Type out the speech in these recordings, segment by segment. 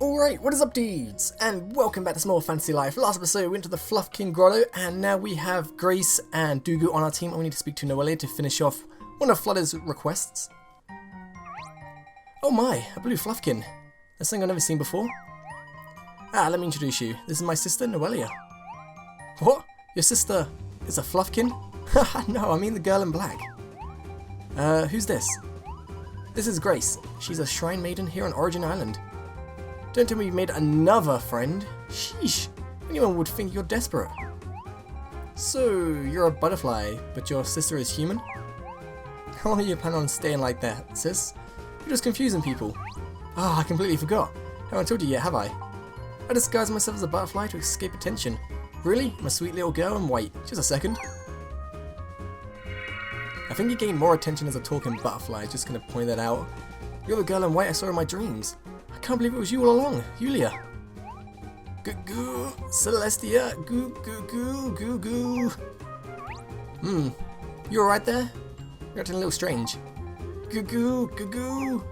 Alright, what is up dudes? And welcome back to Small Fantasy Life. Last episode we went to the Fluffkin Grotto and now we have Grace and Dugu on our team and we need to speak to Noelia to finish off one of Flutter's requests. Oh my, a blue Fluffkin. That's something I've never seen before. Let me introduce you. This is my sister Noelia. What? Your sister is a Fluffkin? No, I mean the girl in black. Who's this? This is Grace. She's a shrine maiden here on Origin Island. Don't tell me you've made another friend. Sheesh. Anyone would think you're desperate. So, you're a butterfly, but your sister is human? How long are you planning on staying like that, sis? You're just confusing people. I completely forgot. Haven't told you yet, have I? I disguised myself as a butterfly to escape attention. Really? I'm a sweet little girl in white. Just a second. I think you gain more attention as a talking butterfly, just gonna point that out. You're the girl in white I saw in my dreams. I can't believe it was you all along, Yulia. Goo goo, Celestia, goo goo goo goo goo. You alright there? You're acting a little strange. Goo goo goo goo.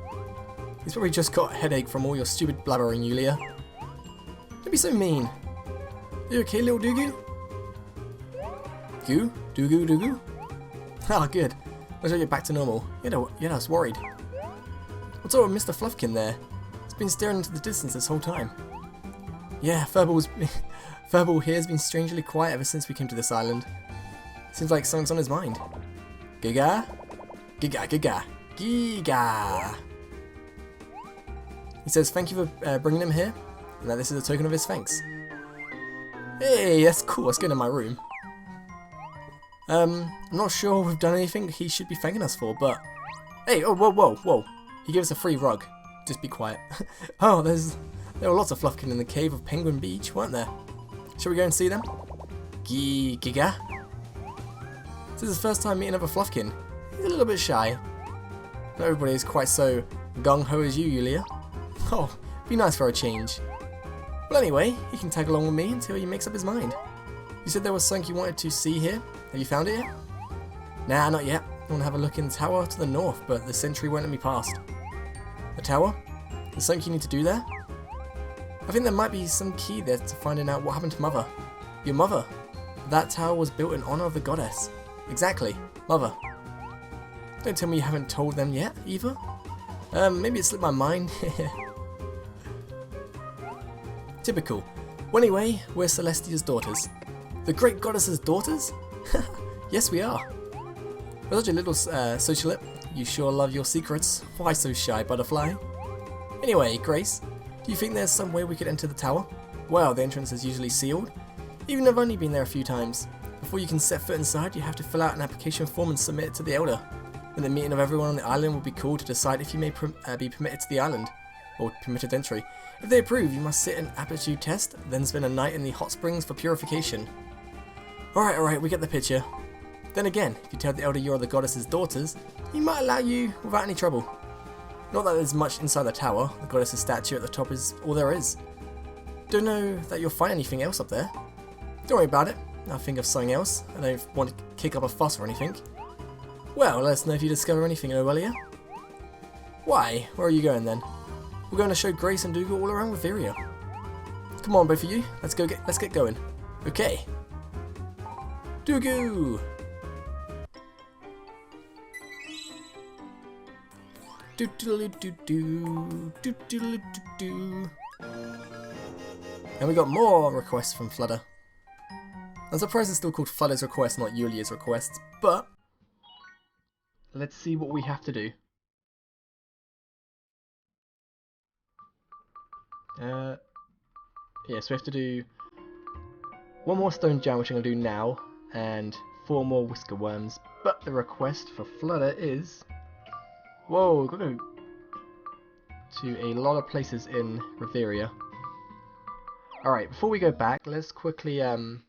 He's probably just got a headache from all your stupid blabbering, Yulia. Don't be so mean. Are you okay, little Dugu? Goo? Dugu Dugu? Ah, good. Looks like you're back to normal. Yeah, I was worried. What's up with Mr. Fluffkin there? He's been staring into the distance this whole time. Yeah, Furball here has been strangely quiet ever since we came to this island. Seems like something's on his mind. Giga? Giga, giga, giga! He says thank you for bringing him here, and that this is a token of his thanks. Hey, that's cool. Let's go to my room. I'm not sure we've done anything he should be thanking us for, but... Hey, oh, whoa, whoa, whoa. He gave us a free rug. Just be quiet. Oh, there were lots of Fluffkin in the cave of Penguin Beach, weren't there? Shall we go and see them? Giga? This is his first time meeting another Fluffkin. He's a little bit shy. Not everybody is quite so gung-ho as you, Yulia. Oh, be nice for a change. Well anyway, he can tag along with me until he makes up his mind. You said there was something you wanted to see here. Have you found it yet? Nah, not yet. I want to have a look in the tower to the north, but the sentry won't let me past. The tower? There's something you need to do there? I think there might be some key there to finding out what happened to Mother. Your mother. That tower was built in honor of the goddess. Exactly. Mother. Don't tell me you haven't told them yet, either. Maybe it slipped my mind. Typical. Well anyway, we're Celestia's daughters. The great goddess's daughters? Yes, we are. We're such a little socialite. You sure love your secrets. Why so shy, butterfly? Anyway, Grace, do you think there's some way we could enter the tower? Well, the entrance is usually sealed. Even if I've only been there a few times. Before you can set foot inside, you have to fill out an application form and submit it to the Elder. Then the meeting of everyone on the island will be called to decide if you may be permitted to the island, or permitted entry. If they approve, you must sit an aptitude test, then spend a night in the hot springs for purification. Alright, we get the picture. Then again, if you tell the Elder you're the goddess's daughters, he might allow you without any trouble. Not that there's much inside the tower, the goddess's statue at the top is all there is. Don't know that you'll find anything else up there. Don't worry about it, I'll think of something else. I don't want to kick up a fuss or anything. Well, let us know if you discover anything, Noelia. Why? Where are you going then? We're going to show Grace and Dougal all around Witheria. Come on, both of you, let's get going. Okay. Dougal! And we got more requests from Flutter. I'm surprised it's still called Flutter's request, not Yulia's request, but let's see what we have to do. Yeah, so we have to do one more stone giant, which I'm going to do now, and 4 more whisker worms. But the request for Flutter is... Whoa, we've got to go to a lot of places in Witheria. Alright, before we go back, let's quickly head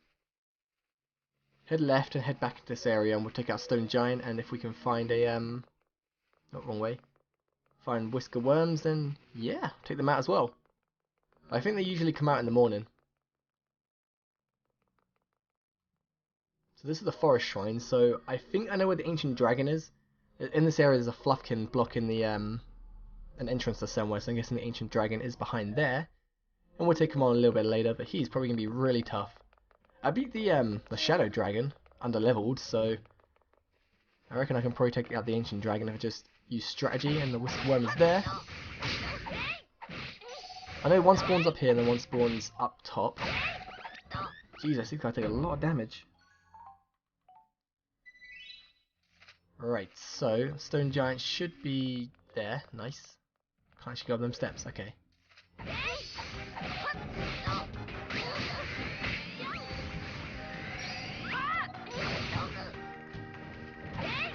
left and head back into this area, and we'll take out Stone Giant, and if we can find a, not wrong way, find whisker worms, then yeah, take them out as well. I think they usually come out in the morning. So this is the forest shrine, so I think I know where the ancient dragon is. In this area there's a Fluffkin blocking the an entrance to somewhere, so I'm guessing the ancient dragon is behind there. And we'll take him on a little bit later, but he's probably going to be really tough. I beat the shadow dragon, under leveled, so I reckon I can probably take out the ancient dragon if I just use strategy, and the whisk worm is there. I know one spawns up here and then one spawns up top. Jesus, these guys take a lot of damage. Right, so stone giant should be there. Nice. Can't actually go up them steps. Okay.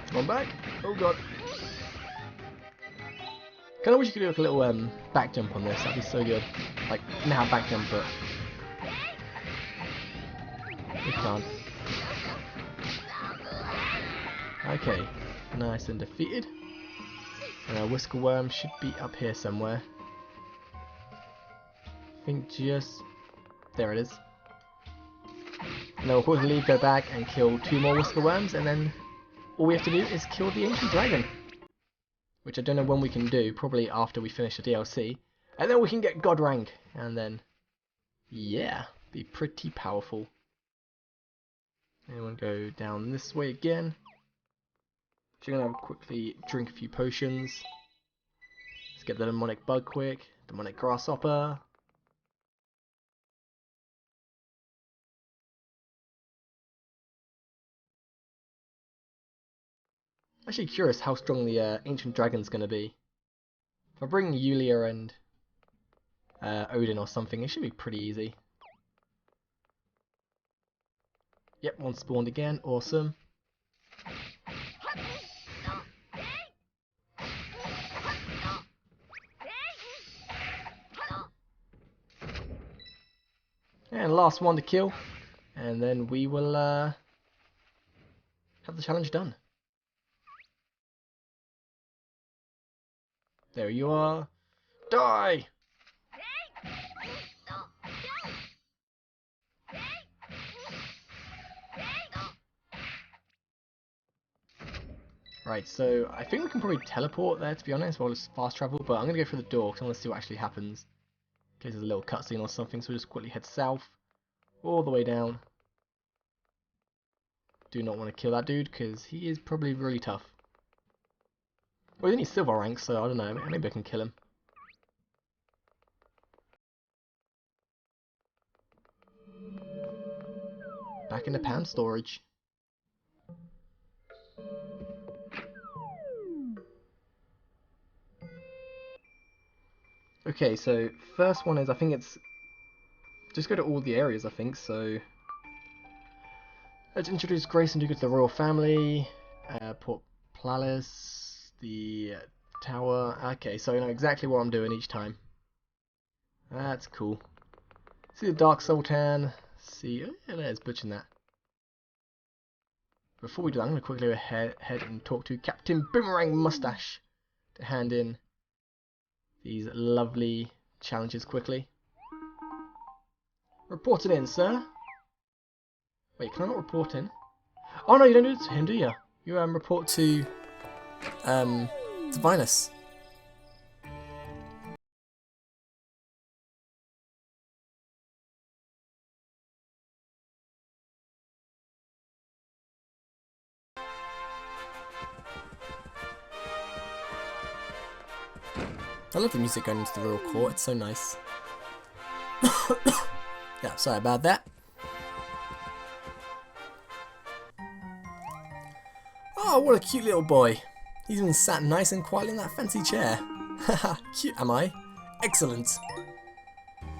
Come on back. Oh god. Kind of wish you could do like a little back jump on this. That'd be so good. Like, now back jump, but we can't. Okay, nice and defeated. And our whisker worm should be up here somewhere. I think just there it is. Now we'll quickly go back and kill 2 more whisker worms, and then all we have to do is kill the ancient dragon. Which I don't know when we can do, probably after we finish the DLC. And then we can get God rank, and then, yeah, be pretty powerful. And we'll go down this way again. So I'm going to quickly drink a few potions. Let's get the demonic bug quick, demonic grasshopper. Actually curious how strong the ancient dragon's going to be. If I bring Yulia and Odin or something, it should be pretty easy. Yep, one spawned again, awesome. And last one to kill, and then we will have the challenge done. There you are. Die! Right, so I think we can probably teleport there, to be honest, while it's fast travel, but I'm going to go through the door because I want to see what actually happens. In case there's a little cutscene or something, so we'll just quickly head south, all the way down. Do not want to kill that dude because he is probably really tough. Well, he's only silver rank, so I don't know, maybe I can kill him. Back in the pan storage. Okay, so first one is, I think it's, just go to all the areas, I think, so let's introduce Grace and Duke to the royal family, Port Plalis, the tower. Okay, so I know exactly what I'm doing each time. That's cool. See the Dark Sultan. See, oh, yeah, there's butchering that. Before we do that, I'm going to quickly ahead and talk to Captain Boomerang Mustache to hand in these lovely challenges quickly. Report it in, sir. Wait, can I not report in? Oh no, you don't do it to him, do you? You report to Vinus. I love the music going into the royal court, it's so nice. Yeah, sorry about that. Oh, what a cute little boy. He's even sat nice and quietly in that fancy chair. Haha, cute am I? Excellent.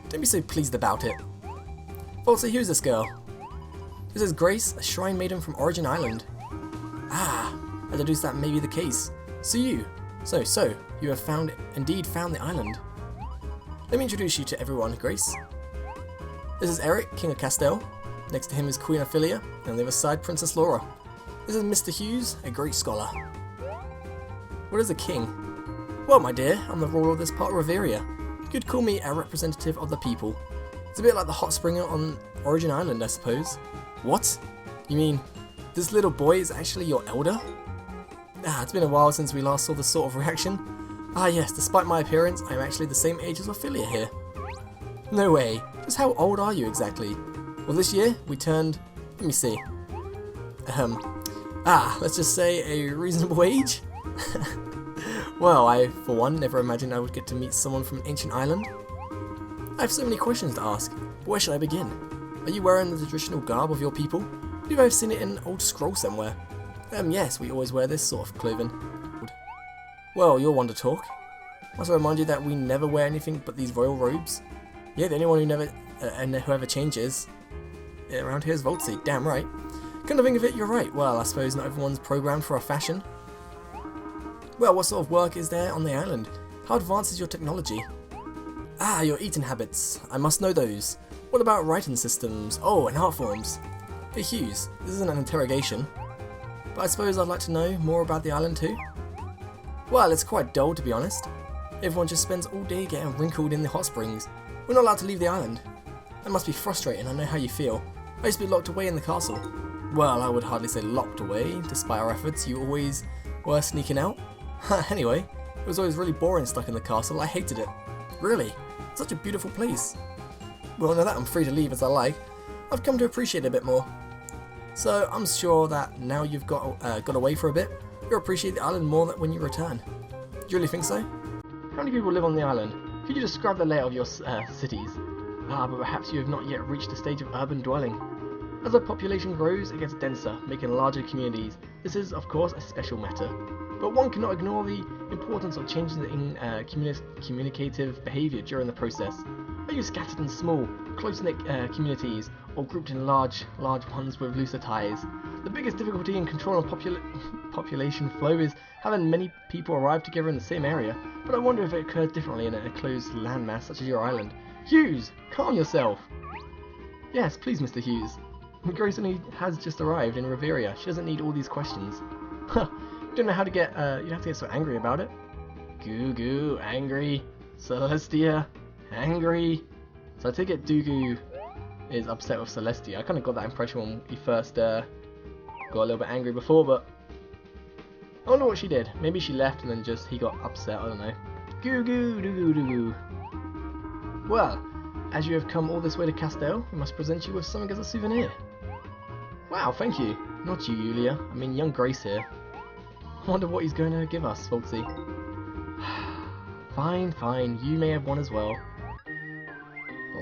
Don't be so pleased about it. Voltsy, who's this girl? This is Grace, a shrine maiden from Origin Island. Ah, I deduce that may be the case. So you have indeed found the island. Let me introduce you to everyone, Grace. This is Eric, King of Castell. Next to him is Queen Ophelia, and on the other side, Princess Laura. This is Mr. Hughes, a great scholar. What is a king? Well, my dear, I'm the ruler of this part of Riveria. You could call me a representative of the people. It's a bit like the hot springer on Origin Island, I suppose. What? You mean, this little boy is actually your elder? Ah, it's been a while since we last saw this sort of reaction. Ah yes, despite my appearance, I am actually the same age as Ophelia here. No way. Just how old are you exactly? Well, this year we turned, let me see. Let's just say a reasonable age? Well, I, for one, never imagined I would get to meet someone from an ancient island. I have so many questions to ask, but where should I begin? Are you wearing the traditional garb of your people? I believe I've seen it in an old scroll somewhere. Yes, we always wear this sort of clothing. Well, you're one to talk. Must I remind you that we never wear anything but these royal robes? Yeah, the only one who never, whoever changes around here is Voltsy. Damn right. Come to think of it, you're right. Well, I suppose not everyone's programmed for a fashion. Well, what sort of work is there on the island? How advanced is your technology? Ah, your eating habits. I must know those. What about writing systems? Oh, and art forms. Hey Hughes, this isn't an interrogation, but I suppose I'd like to know more about the island too. Well, it's quite dull to be honest. Everyone just spends all day getting wrinkled in the hot springs. We're not allowed to leave the island. That must be frustrating, I know how you feel. I used to be locked away in the castle. Well, I would hardly say locked away, despite our efforts you always were sneaking out. Anyway, it was always really boring stuck in the castle, I hated it. Really, such a beautiful place. Well, now that I'm free to leave as I like, I've come to appreciate it a bit more. So I'm sure that now you've got away for a bit, you'll appreciate the island more when you return. Do you really think so? How many people live on the island? Could you describe the layout of your cities? But perhaps you have not yet reached the stage of urban dwelling. As the population grows, it gets denser, making larger communities. This is, of course, a special matter. But one cannot ignore the importance of changes in communicative behaviour during the process. Are you scattered in small, close-knit communities, or grouped in large ones with looser ties? The biggest difficulty in controlling population flow is having many people arrive together in the same area, but I wonder if it occurs differently in a closed landmass such as your island. Hughes, calm yourself! Yes, please, Mr. Hughes. Grace only has just arrived in Riveria. She doesn't need all these questions. Huh, you don't know how to get, you don't have to get so angry about it. Goo, angry. Celestia, angry. So I take it Dugu is upset with Celestia. I kind of got that impression when he first got a little bit angry before, but I wonder what she did. Maybe she left and then just he got upset, I don't know. Goo. Well, as you have come all this way to Castell, we must present you with something as a souvenir. Wow, thank you. Not you, Yulia. I mean, young Grace here. I wonder what he's going to give us, Voltsy. Fine. You may have one as well.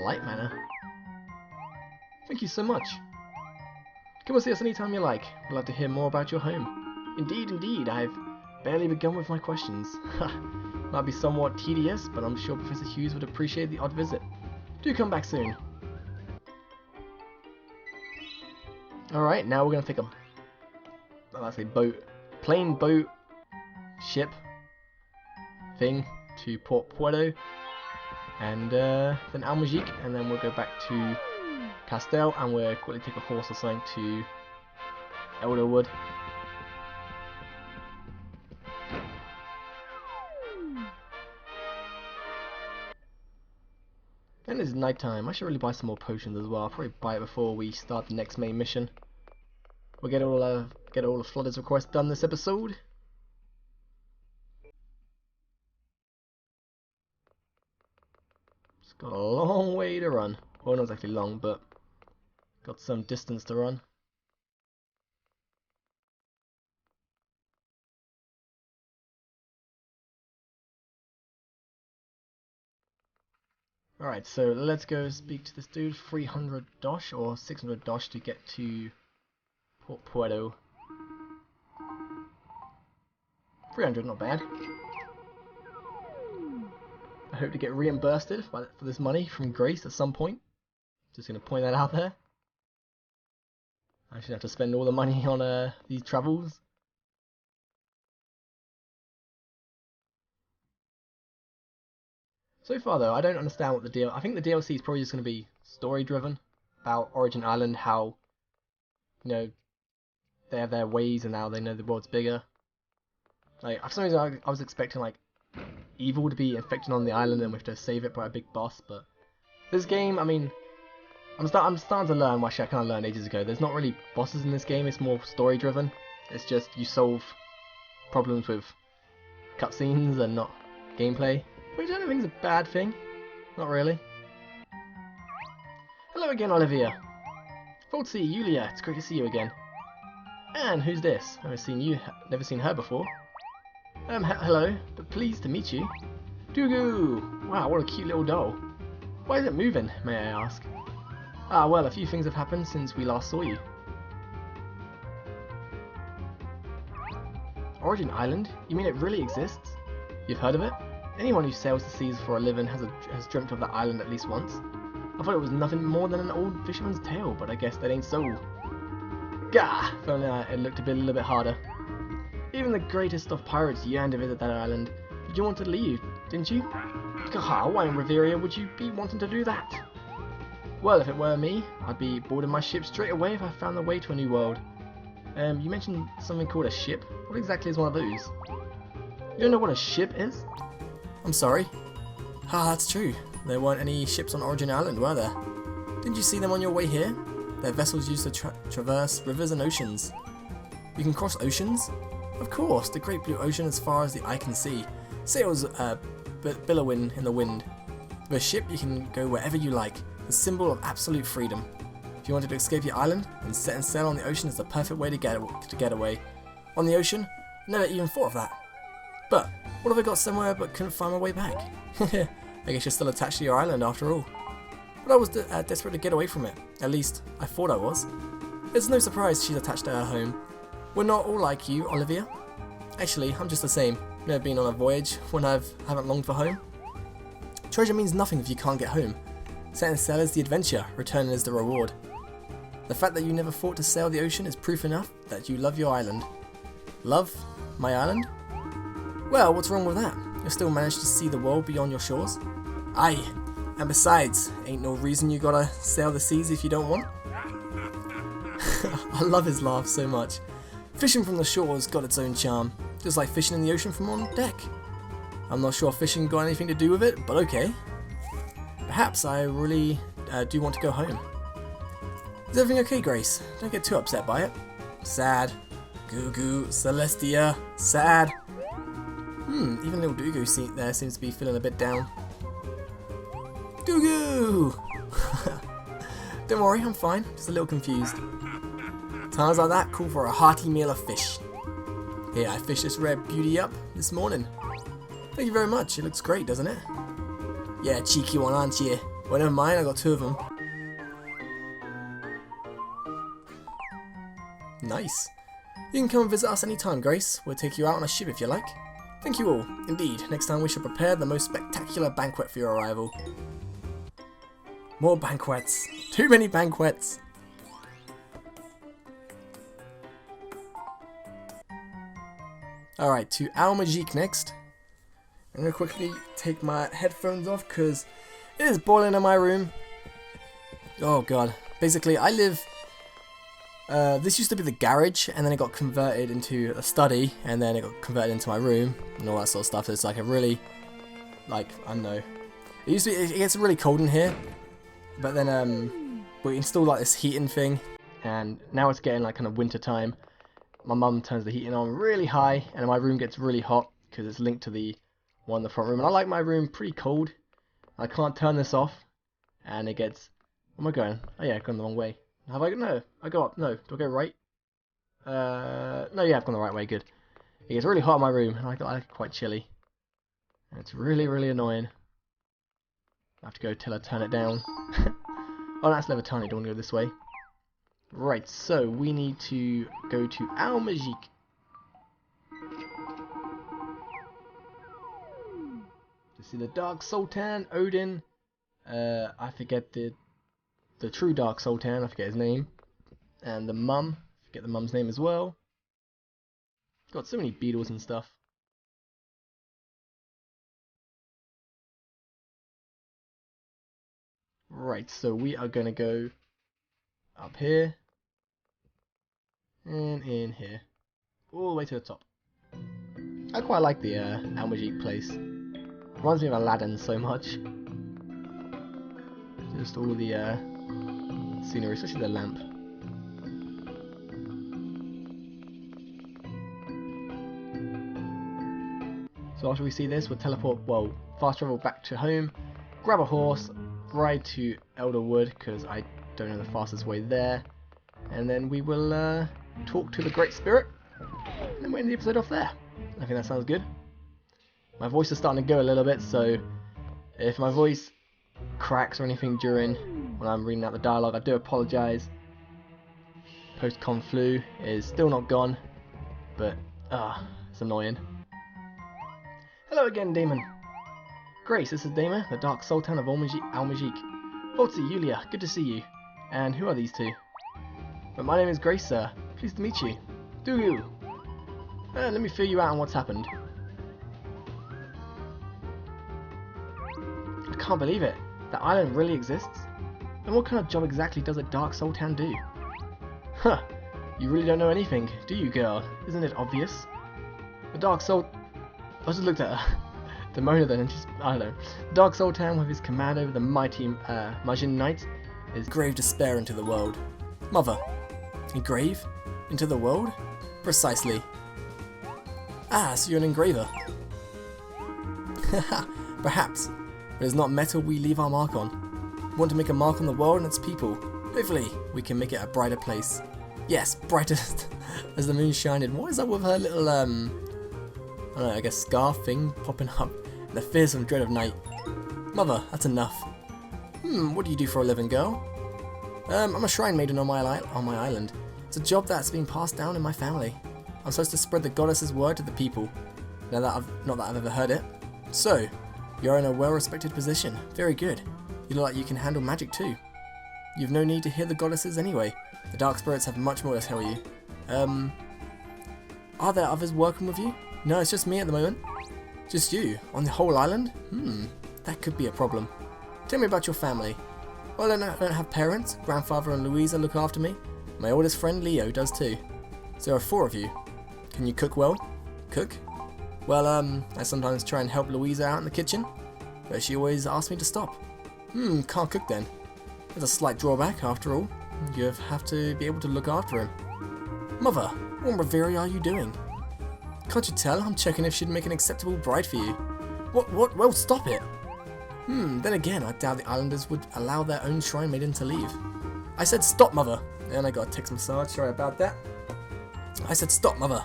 Light manner. Thank you so much. Come and see us anytime you like. We'd love to hear more about your home. Indeed. I've barely begun with my questions. Might be somewhat tedious, but I'm sure Professor Hughes would appreciate the odd visit. Do come back soon. Alright, now we're going to take a plain boat ship thing to Puerto and then Almagique, and then we'll go back to Castell and we'll quickly take a horse or something to Elderwood. And it's night time. I should really buy some more potions as well. I'll probably buy it before we start the next main mission. We'll get all of Flodder's requests done this episode. It's got a long way to run. Well, not exactly long, but got some distance to run. Alright, so let's go speak to this dude. 300 dosh or 600 dosh to get to Puerto. 300, not bad. I hope to get reimbursed for this money from Grace at some point. Just going to point that out there. I shouldn't have to spend all the money on these travels. So far though, I don't understand what the deal. I think the DLC is probably just going to be story driven about Origin Island, how, you know, they have their ways and now they know the world's bigger. Like, for some reason I was expecting like evil to be infected on the island and we have to save it by a big boss, but this game, I mean, I'm starting to learn what I kind of learned ages ago. There's not really bosses in this game, it's more story driven. It's just you solve problems with cutscenes and not gameplay, which I don't think is a bad thing. Not really. Hello again, Olivia. Voltsy, Yulia, it's great to see you again. And who's this? Never seen her before. Hello, but pleased to meet you. Dugu! Wow, what a cute little doll. Why is it moving, may I ask? Ah, well, a few things have happened since we last saw you. Origin Island? You mean it really exists? You've heard of it? Anyone who sails the seas for a living has dreamt of that island at least once. I thought it was nothing more than an old fisherman's tale, but I guess that ain't so. Gah! If only it looked a little bit harder. Even the greatest of pirates yearned to visit that island. But you wanted to leave, didn't you? Gah! Why in Riveria would you be wanting to do that? Well, if it were me, I'd be boarding my ship straight away if I found the way to a new world. You mentioned something called a ship. What exactly is one of those? You don't know what a ship is? I'm sorry. Ah, that's true. There weren't any ships on Origin Island, were there? Didn't you see them on your way here? They're vessels used to traverse rivers and oceans. You can cross oceans? Of course, the great blue ocean as far as the eye can see. Sails billowing in the wind. With a ship, you can go wherever you like. The symbol of absolute freedom. If you wanted to escape your island, then setting sail on the ocean is the perfect way to get away. On the ocean? Never even thought of that. But, what if I got somewhere but couldn't find my way back? I guess you're still attached to your island after all. But I was desperate to get away from it. At least, I thought I was. It's no surprise she's attached to her home. We're not all like you, Olivia. Actually, I'm just the same. Never been on a voyage when I haven't longed for home. Treasure means nothing if you can't get home. Setting sail is the adventure, returning is the reward. The fact that you never thought to sail the ocean is proof enough that you love your island. Love? My island? Well, what's wrong with that? You'll still manage to see the world beyond your shores? Aye, and besides, ain't no reason you gotta sail the seas if you don't want. I love his laugh so much. Fishing from the shore's got its own charm, just like fishing in the ocean from on deck. I'm not sure fishing got anything to do with it, but okay. Perhaps I really do want to go home. Is everything okay, Grace? Don't get too upset by it. Sad. Goo Goo, Celestia, sad. Even little Dugu seems to be feeling a bit down. Dugu! Don't worry, I'm fine. Just a little confused. Times like that call for a hearty meal of fish. Here, I fished this rare beauty up this morning. Thank you very much. It looks great, doesn't it? Yeah, cheeky one, aren't you? Well, never mind. I got 2 of them. Nice. You can come and visit us anytime, Grace. We'll take you out on a ship if you like. Thank you all. Indeed, next time we shall prepare the most spectacular banquet for your arrival. More banquets. Too many banquets. Alright, to Al Majik next. I'm going to quickly take my headphones off because it is boiling in my room. Oh god. Basically, I live... this used to be the garage, and then it got converted into a study, and then it got converted into my room, and all that sort of stuff. It's like a really, like, I don't know. It used to be, it gets really cold in here, but then we installed like this heating thing, and now it's getting like kind of winter time. My mum turns the heating on really high, and my room gets really hot because it's linked to the one in the front room. And I like my room pretty cold. I can't turn this off, and it gets. Where am I going? Oh yeah, I've gone the wrong way. Have I? No, I go up. No, do I go right? No, yeah, I've gone the right way. Good. It gets really hot in my room, and I like it quite chilly. And it's really, really annoying. I have to go till I turn it down. Oh, that's never tiny. Don't want to go this way. Right, so we need to go to Al Majik. To see the Dark Sultan, Odin. I forget the true Dark Sultan. I forget his name. And the mum. Forget the mum's name as well. Got so many beetles and stuff. Right, so we are going to go up here. And in here. All the way to the top. I quite like the Al Majik place. Reminds me of Aladdin so much. Just all the scenery, especially the lamp. So So after we see this, we'll teleport, well, fast travel back to home, grab a horse, ride to Elderwood, because I don't know the fastest way there, and then we will talk to the Great Spirit, and then we'll end the episode off there. I think that sounds good. My voice is starting to go a little bit, so if my voice cracks or anything during when I'm reading out the dialogue, I do apologise. Post-con flu is still not gone, but it's annoying. Hello again, Damon. Grace, this is Damon, the Dark Sultan of Al-Majik. Voltsy, Yulia, good to see you. And who are these two? But my name is Grace, sir. Pleased to meet you. Do you? Let me fill you out on what's happened. I can't believe it. The island really exists? And what kind of job exactly does a Dark Sultan do? Huh. You really don't know anything, do you, girl? Isn't it obvious? The Dark Sultan... I just looked at her. Demona then, and she's... I don't know. The Dark Sultan, with his command over the mighty Majin Knight, is grave despair into the world. Mother. Engrave? Into the world? Precisely. Ah, so you're an engraver. Haha, perhaps. But it's not metal we leave our mark on. We want to make a mark on the world and its people. Hopefully, we can make it a brighter place. Yes, brightest as the moon shining. What is up with her little, I don't know, I guess scarf thing popping up in the fearsome dread of night? Mother, that's enough. What do you do for a living, girl? I'm a shrine maiden on my island. It's a job that's being passed down in my family. I'm supposed to spread the goddess's word to the people. Not that I've ever heard it. So, you're in a well-respected position. Very good. You look like you can handle magic too. You've no need to hear the goddesses anyway. The dark spirits have much more to tell you. Are there others working with you? No, it's just me at the moment. Just you? On the whole island? That could be a problem. Tell me about your family. Well, I don't have parents. Grandfather and Louisa look after me. My oldest friend Leo does too. So there are 4 of you. Can you cook well? Cook? Well, I sometimes try and help Louisa out in the kitchen, but she always asks me to stop. Can't cook then. There's a slight drawback after all. You have to be able to look after him. Mother, what in Reverie are you doing? Can't you tell? I'm checking if she'd make an acceptable bride for you. What? Well, stop it. Then again, I doubt the islanders would allow their own shrine maiden to leave. I said stop, Mother. And I got a text message, sorry about that. I said stop, Mother.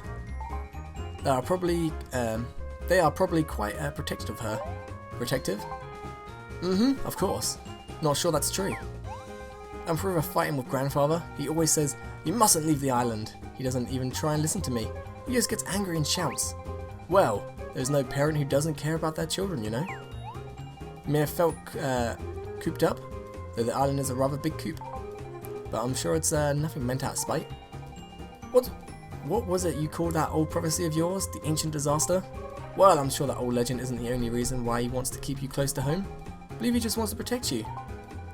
They are probably quite protective of her. Protective? Of course. Not sure that's true. I'm forever fighting with Grandfather. He always says, you mustn't leave the island. He doesn't even try and listen to me. He just gets angry and shouts. Well, there's no parent who doesn't care about their children, you know. You may have felt cooped up, though the island is a rather big coop. But I'm sure it's nothing meant out of spite. What was it you called that old prophecy of yours, the ancient disaster? Well, I'm sure that old legend isn't the only reason why he wants to keep you close to home. I believe he just wants to protect you.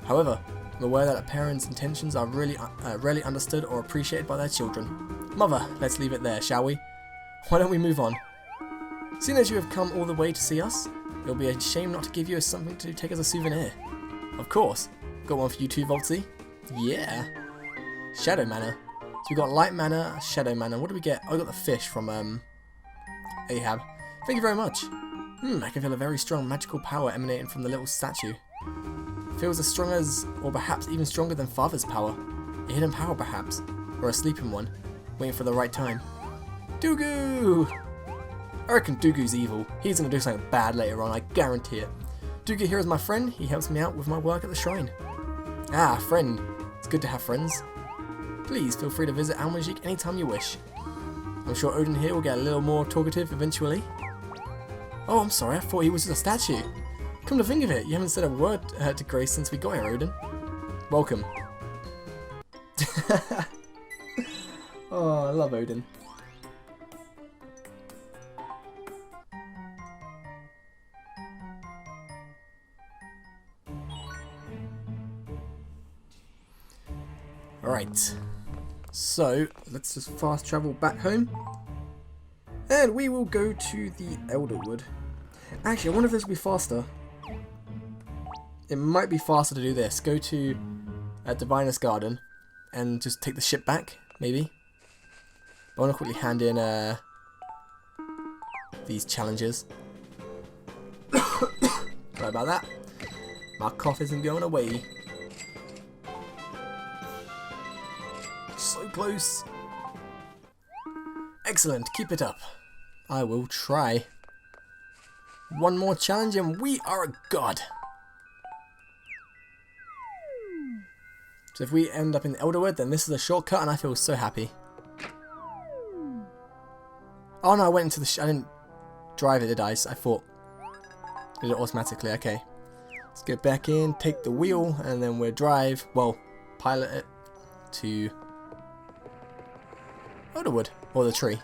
However, I'm aware that a parent's intentions are really rarely understood or appreciated by their children. Mother, let's leave it there, shall we? Why don't we move on? Seeing as you have come all the way to see us, it'll be a shame not to give you something to take as a souvenir. Of course. Got one for you too, Voltsy. Yeah. Shadow Mana. So we got Light Mana, Shadow Mana. What do we get? I got the fish from Ahab. Thank you very much. I can feel a very strong magical power emanating from the little statue. Feels as strong as, or perhaps even stronger than Father's power. A hidden power perhaps, or a sleeping one, waiting for the right time. Dugu! I reckon Dugu's evil. He's gonna do something bad later on, I guarantee it. Dugu here is my friend. He helps me out with my work at the shrine. Ah, friend. It's good to have friends. Please feel free to visit Al-Majik anytime you wish. I'm sure Odin here will get a little more talkative eventually. Oh, I'm sorry, I thought he was just a statue. Come to think of it, you haven't said a word to Grace since we got here, Odin. Welcome. Oh, I love Odin. Alright, so let's just fast travel back home. And we will go to the Elderwood. Actually, I wonder if this will be faster. It might be faster to do this. Go to Divinus Garden and just take the ship back, maybe. But I want to quickly hand in these challenges. Sorry about that. My cough isn't going away. So close. Excellent, keep it up. I will try. One more challenge and we are a god. So if we end up in Elderwood, then this is a shortcut and I feel so happy. Oh no, I went into the I didn't drive it, did I? I thought I did it automatically. Okay. Let's go back in, take the wheel, and then we'll drive, well, pilot it to Elderwood, or the tree.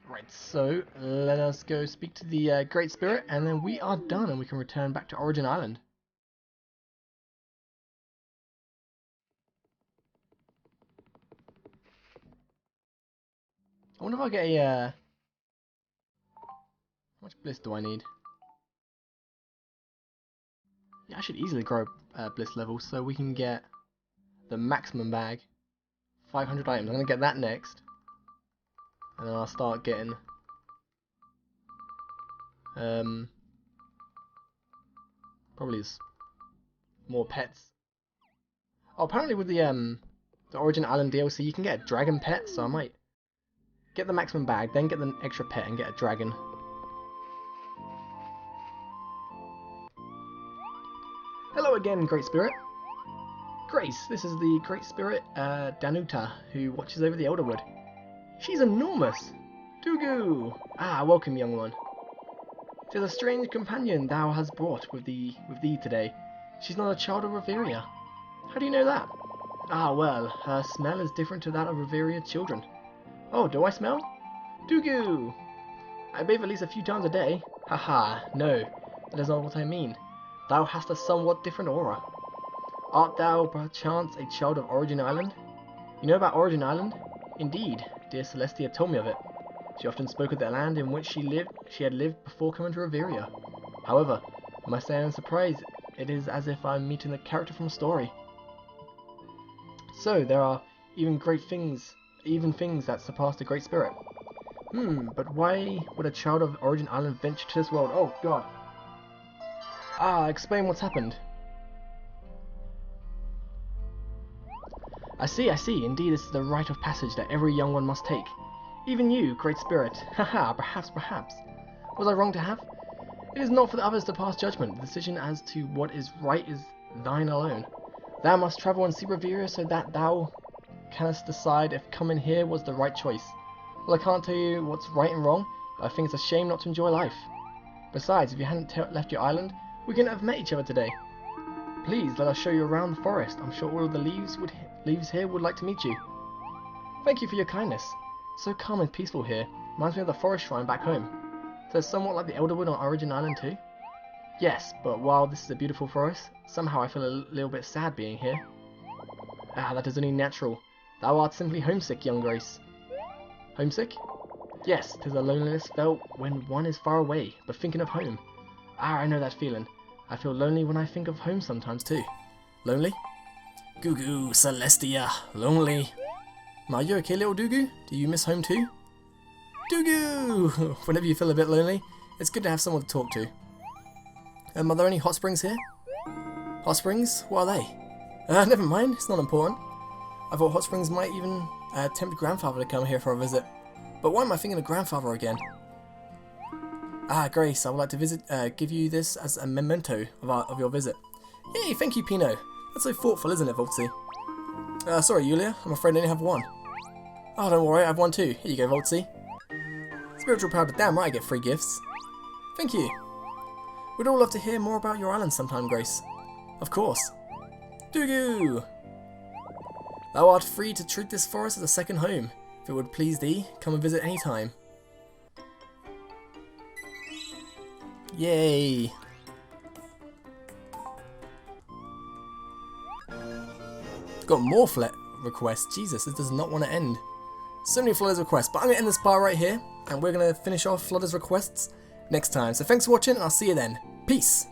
Right, so let us go speak to the Great Spirit, and then we are done, and we can return back to Origin Island. I wonder if I'll get a, how much bliss do I need? Yeah, I should easily grow bliss level so we can get the maximum bag. 500 items, I'm going to get that next. And then I'll start getting, probably more pets. Oh, apparently with the Origin Island DLC you can get a dragon pet, so I might get the maximum bag, then get the extra pet and get a dragon. Hello again, Great Spirit. Grace, this is the Great Spirit Danuta, who watches over the Elderwood. She's enormous! Dugu! Ah, welcome, young one. 'Tis a strange companion thou hast brought with thee today. She's not a child of Reveria. How do you know that? Ah, well, her smell is different to that of Reveria children. Oh, do I smell? Dugu! I bathe at least a few times a day. Haha, no, that is not what I mean. Thou hast a somewhat different aura. Art thou, perchance, a child of Origin Island? You know about Origin Island? Indeed, dear Celestia told me of it. She often spoke of the land in which she had lived before coming to Reveria. However, I must say I am surprised. It is as if I am meeting the character from a story. So, there are even things that surpass the Great Spirit. But why would a child of Origin Island venture to this world? Oh, God. Ah, explain what's happened. I see. Indeed, this is the rite of passage that every young one must take. Even you, Great Spirit. Haha, perhaps. Was I wrong to have? It is not for the others to pass judgment. The decision as to what is right is thine alone. Thou must travel and see Reveria so that thou canst decide if coming here was the right choice. Well, I can't tell you what's right and wrong, but I think it's a shame not to enjoy life. Besides, if you hadn't left your island, we couldn't have met each other today. Please, let us show you around the forest. I'm sure all of the leaves here would like to meet you. Thank you for your kindness. So calm and peaceful here. Reminds me of the forest shrine back home. So it's somewhat like the Elderwood on Origin Island too? Yes, but while this is a beautiful forest, somehow I feel a little bit sad being here. Ah, that is only natural. Thou art simply homesick, young Grace. Homesick? Yes, 'tis a loneliness felt when one is far away, but thinking of home. Ah, I know that feeling. I feel lonely when I think of home sometimes too. Lonely? Goo-goo, Celestia, lonely. Are you okay, little Dugu? Do you miss home too? Dugu! Whenever you feel a bit lonely, it's good to have someone to talk to. Are there any hot springs here? Hot springs? What are they? Never mind, it's not important. I thought hot springs might even tempt grandfather to come here for a visit. But why am I thinking of grandfather again? Ah, Grace, I would like to give you this as a memento of your visit. Yay, thank you, Pino. That's so thoughtful, isn't it, Voltsy? Sorry, Yulia, I'm afraid I only have one. Oh, don't worry, I have one too. Here you go, Voltsy. Spiritual powder, damn right I get free gifts. Thank you. We'd all love to hear more about your island sometime, Grace. Of course. Dugu! Thou art free to treat this forest as a second home. If it would please thee, come and visit any time. Yay! Got more requests. Jesus, this does not want to end. So many Flutter's requests, but I'm going to end this part right here, and we're going to finish off Flutter's requests next time. So thanks for watching, and I'll see you then. Peace!